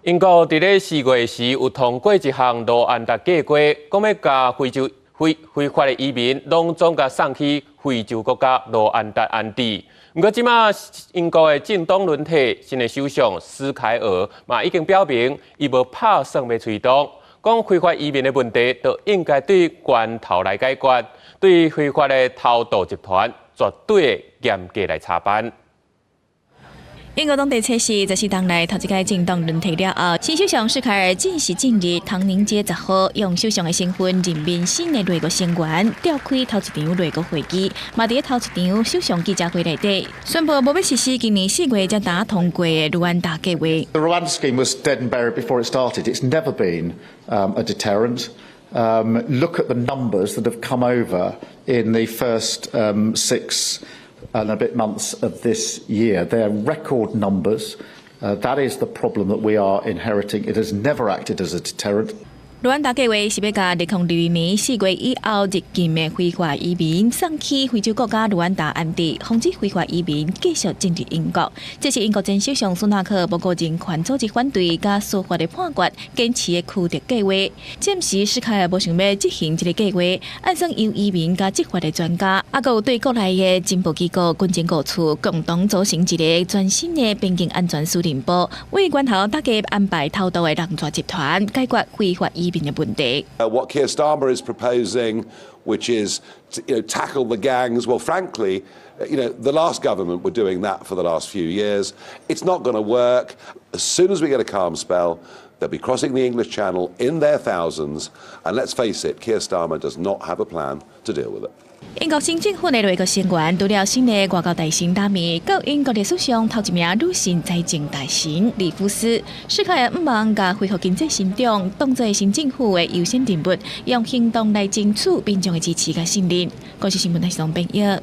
英国伫咧4月时有通过一项罗安达计划，讲要甲非洲非法的移民拢总甲送去非洲国家罗安达安置。不过，即马英国的政党轮替新的首相斯凯尔嘛已经表明，伊无拍算要推动，讲非法移民的问题，就应该对源头来解决，对非法的偷渡集团绝对会严格来查办。 英国当地测试14天内头一届政党轮替了后，新首相施凯尔正式进入唐宁街10号，用首相的身份任命新的内阁成员，召开头一场内阁会议。嘛，伫头一场首相记者会内底，宣布无要实施今年4月才打通过的卢安达计划。The Rwanda scheme was dead and buried before it started. It's never been a deterrent. Look at the numbers that have come over in the first 6 and a bit months of this year. They're record numbers. That is the problem that we are inheriting. It has never acted as a deterrent. 卢安达计划是要甲2022年4月以后入境的非法移民送去非洲国家卢安达安置，防止非法移民继续进入英国。这是英国前首相苏纳克报告人权组织反对甲司法的判决坚持的驱逐计划。暂时施凯尔无想要执行这个计划，按算由移民甲执法的专家，还有对国内的情报机构、军情各处共同组成一个全新的边境安全司令部，为源头大家安排偷渡的人抓集团，解决非法移民的问题。What Keir Starmer is proposing, which is to, tackle the gangs, well, frankly, the last government were doing that for the last few years. It's not going to work. As soon as we get a calm spell, they'll be crossing the English Channel in their thousands. And let's face it, Keir Starmer does not have a plan to deal with it. 英国新政府的内阁成员除了新的外交大臣达米，跟英国历史上头一名女性财政大臣里夫斯，施凯尔唔忙甲恢复经济成长，当作新政府的优先任务，用行动来争取民众的支持甲信任。国际新闻台是龙斌业。